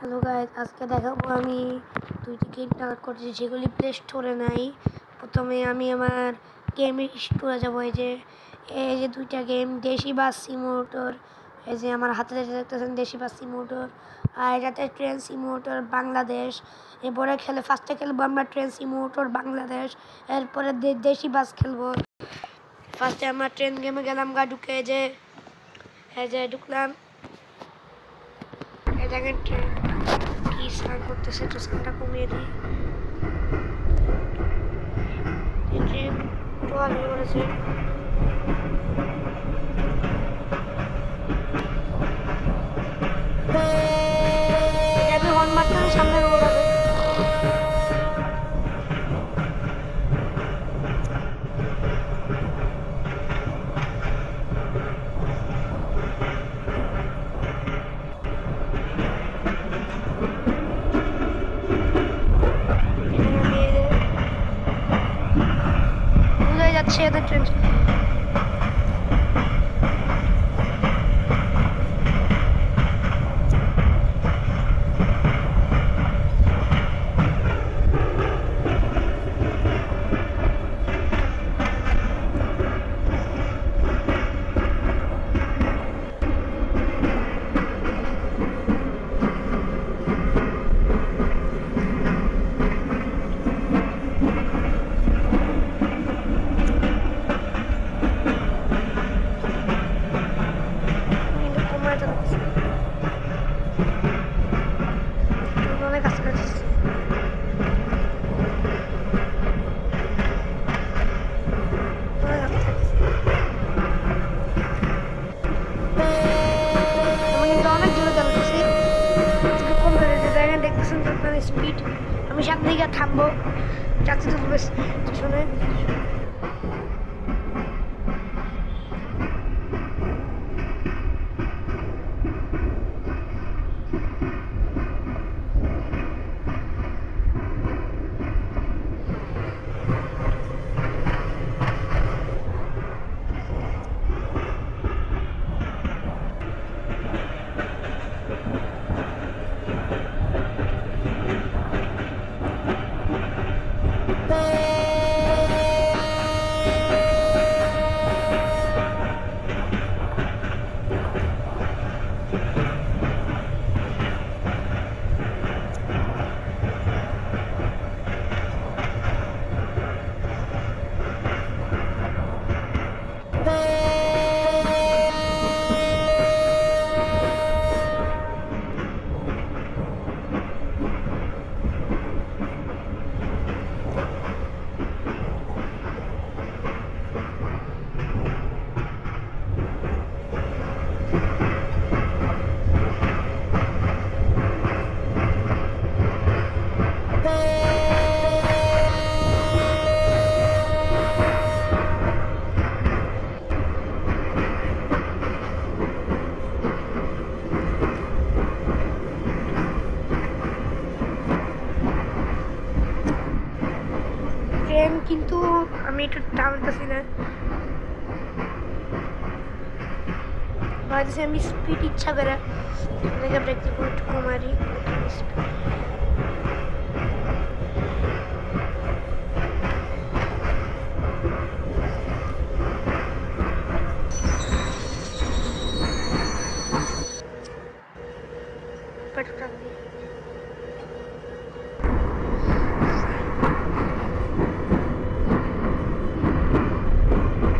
Hello guys, আজকে দেখাবো আমি দুইটি গেম ডাউনলোড করেছি যেগুলি প্লে স্টোরে নাই। প্রথমে আমি আমার গেমের স্টোরে যাবো। এই যে দুইটা গেম, দেশি বাস সিমুলেটর। এই যে আমার হাতে দেখতেছেন দেশি বাস সিমুলেটর, আর এটাতে ট্রেন সিমুলেটর বাংলাদেশ। এরপরে ফার্স্টে খেলবো আমরা ট্রেন সিমুলেটর বাংলাদেশ, এরপরে দেশি বাস খেলবো। ফার্স্টে আমরা ট্রেন গেমে গেলাম, ঢুকে ঢুকলাম। এই দেখেন ট্রেন কি সাউন্ড করতেছে, তো সাউন্ডটা কমিয়ে দিই। ট্রেন টোয়াল হয়ে পড়েছে। আমি হর্ন মারতে সামনে রোড আছে। বোঝাই যাচ্ছে এদের ট্রেন অনেক কাছাকাছি। দেখতেছেন তো আপনার স্পিড। আমি সামনে দিকে থামবো, যাচ্ছি তো স্টেশনে। কিন্তু আমি একটু টানতেছি না, ভাবতেছি আমি স্পিড ইচ্ছা করে ব্রেক দিব, একটু কমারি।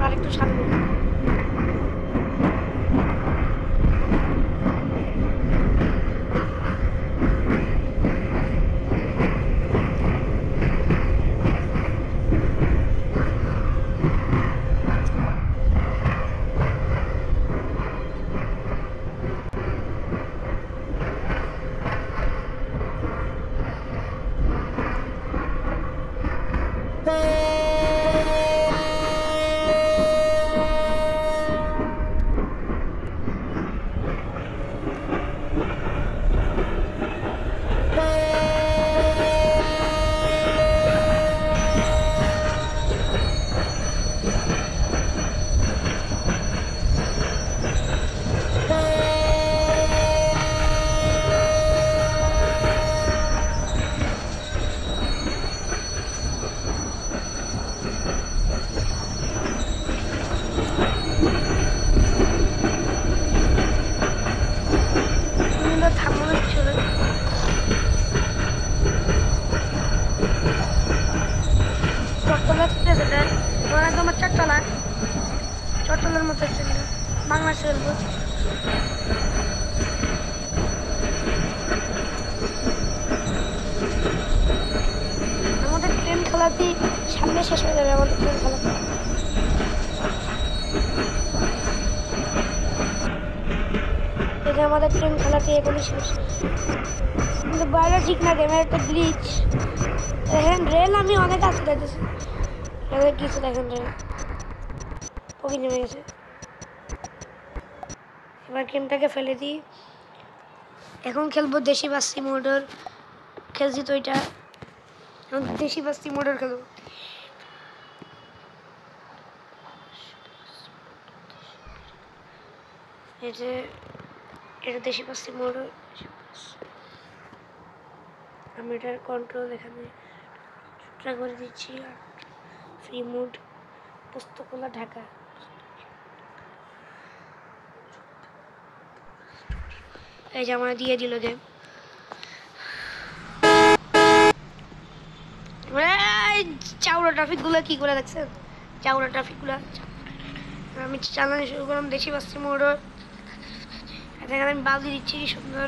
আরেকটু সামনে থামানো ছিল চট্টলা আছে ওরা তোমার চট্টলার মতো ট্রেনটা বাংলাদেশে খেলবো আমাদের ট্রেন খেলাতে সামনে শেষ হয়ে যাবে আমাদের ট্রেন খেলাতে আমাদের ট্রেন খেলাতে এখনই শেষ কিন্তু বাইরে ঠিক না গেমের একটা গ্লিচ দেখেন রেল আমি অনেক কাছে দেখতেছি কিছু দেখেন রেল ওকে নেমে গেছে এবার গেমটাকে ফেলে দিই এখন খেলবো দেশি বাসি মোটর খেলছি তো এটা দেশি বাসি মোটর খেলবো এই যে এটা দেশি বাসি মোটর আমি এটার কন্ট্রোল এখানে করে দিচ্ছি আর ফ্রি মোড পুস্তকলা ঢাকা এই যে আমার দিয়ে দিল গেম চাউড়া ট্রাফিক গুলো কি করে দেখছেন চাউড়া ট্রাফিক গুলা আমি চালানো শুরু করলাম দেশি বাসি মোটর এখানে আমি বালতি দিচ্ছি কি সুন্দর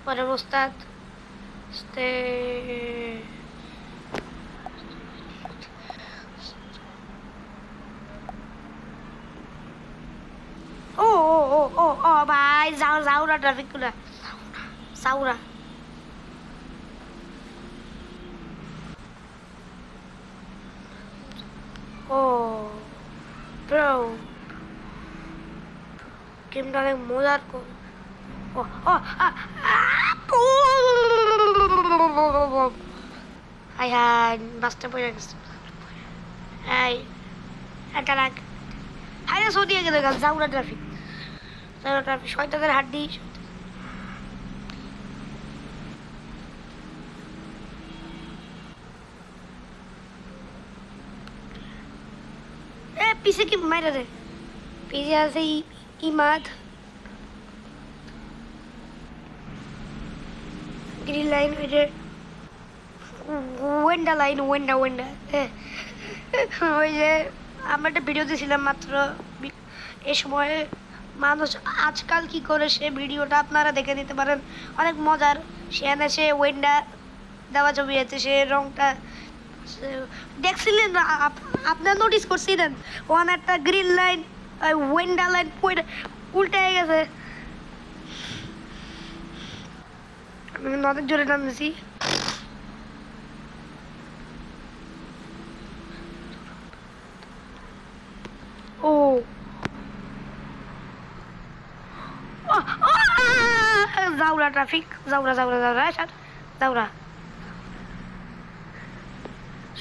পরে ওস্তাদ ও ভাই যাওরা ট্রাফিক গুলা যাওরা ও ব্রো গেমটা অনেক মজার কর হাই হাই বাসটা পড়ে গেছে হাই একটা রাখ হাই সরিয়ে গেলে গেল যাওরা ট্রাফিক শয়তানের হাড্ডি পিছে কি মাইরা রে পিছে আছে ইমাদ গ্রিন লাইন ওয়েন্ডা লাইন ওয়েন্ডা ওই যে আমরা একটা ভিডিও দিয়েছিলাম মাত্র এ সময়ে মানুষ আজকাল কি করে সে ভিডিওটা আপনারা দেখে নিতে পারেন অনেক মজার সে ওয়েন্ডা দেওয়া ছবি আছে সে রংটা দেখছিলেন আপনারা নোটিস করছিলেন ওখানে একটা গ্রিন লাইন ওয়েন্ডা লাইন উল্টে গেছে আমি অনেক জোরে টানতেছি ও যাওরা ট্রাফিক যাওরা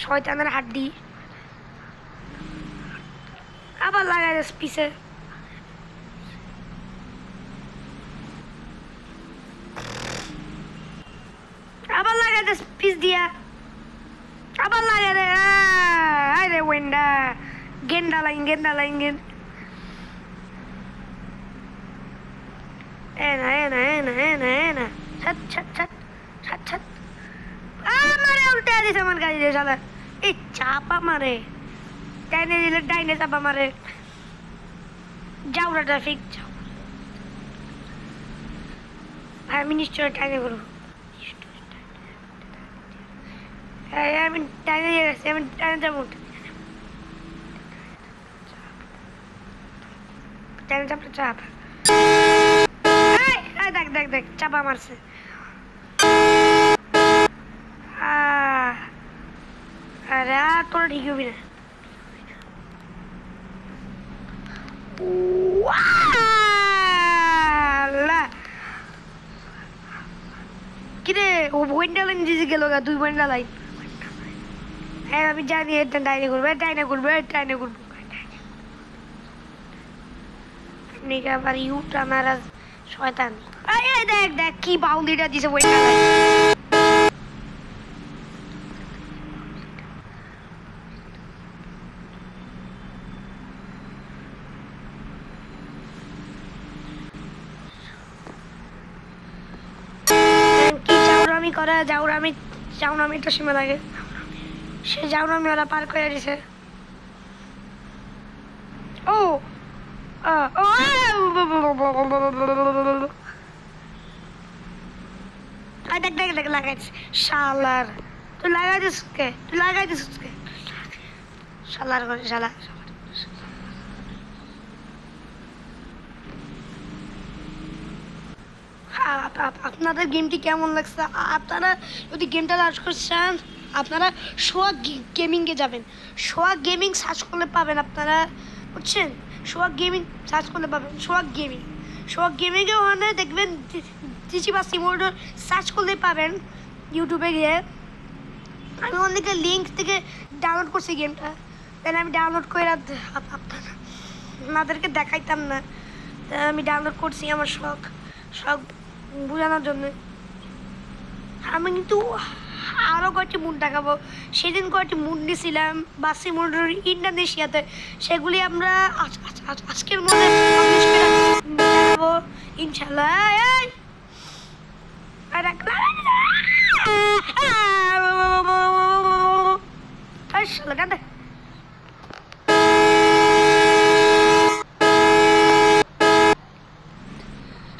শয়তানের হাড্ডি আবার লাগাই যাচ্ছে পিছে আবার লাগাই যাচ্ছে পিস দিয়া আবার লাগাই রে ওয়েন্ডা গেন্ডা লাইন এনা ছাত মারে উল্টে দিছে আমার গাড়ি দিয়ে শালা এই চাপা মারে ডাইনে দিলে ডাইনে চাপা মারে যাওরা ট্রাফিক ভাই আমি নিশ্চয় ডাইনে করবো আমি ডাইনে দিয়ে গেছি আমি ডাইনে যাবো ডাইনে চাপটা চাপ দেখ চাপা মারছে আরে তোরা ঠিক হবি না কিরে ও ওয়েন্ডা লাইন দিয়েছে গেল গা 2 ওয়েন্ডা লাইন হ্যাঁ আমি জানি এটা ডাইনে করবো আপনি আবার ইউটা মারা শয়তান। এই দেখ দেখ কি বাউন্ডারিটা দিছে ওই খেলায়। কি জাউরামি করে জাউরামি তো সীমা লাগে। সে জাউরামি ওরা পার করে দিছে। ও ও দেখ দেখ দেখ লাগাইছিস শালার। তুই লাগাই দিস কে শালার করে শালা। আপনাদের গেমটি কেমন লাগছে? আপনারা যদি গেমটা লাঞ্চ করছেন আপনারা সোয়াগ গেমিংয়ে যাবেন। সোয়াগ গেমিং সার্চ করলে পাবেন আপনারা, বুঝছেন? সোয়াগ গেমিং সার্চ করলে পাবেন। সোয়াগ গেমিংয়ে ওখানে দেখবেন টিচি বা সিমোডর সার্চ করলে পাবেন ইউটিউবে গিয়ে। আমি অনেকে লিঙ্ক থেকে ডাউনলোড করছি গেমটা, তাই আমি ডাউনলোড করে আপনাদেরকে দেখাইতাম না। তাই আমি ডাউনলোড করছি আমার শখ বোঝানোর জন্য। আমি কিন্তু আরও কয়েকটি মুড দেখাবো। সেদিন কয়েকটি মুড নিয়েছিলাম বাসি মুডের ইন্দোনেশিয়াতে, সেগুলি আমরা আজকের মধ্যে দেখাবো ইনশাল্লাহ।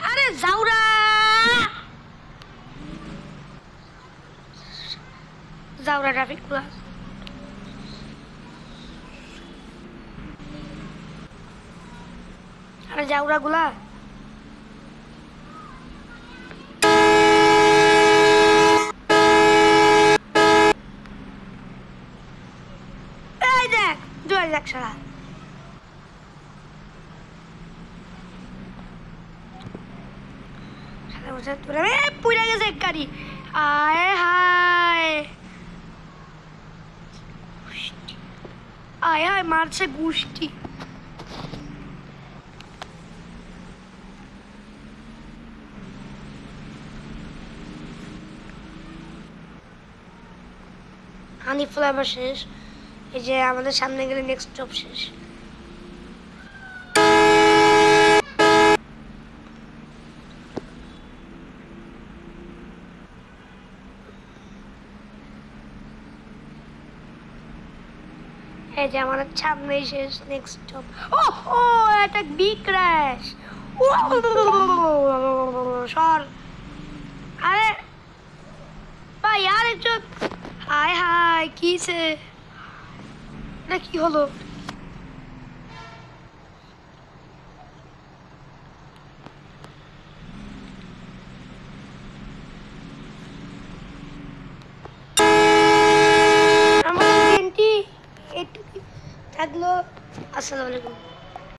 আরে জাউরা ট্রাফিক পুরা। আরে জাউরা গুলা দেখ সারা পুরা গেছে এক গাড়ি। আয় হায় মারছে গুষ্টি। হানি ফ্লেভার শেষ। এই যে আমাদের সামনে গেলে নেক্সট স্টপ শেষ। এই যে আমাদের সামনে শেষ নেক্সট স্টপ। ও এটা বিগ ক্র্যাশ। সর আরে ভাই আর একটু। হায় কিছে এটা কি হলো? আমাদের ট্রেনটি একটু থাকলো। আসসালামু আলাইকুম।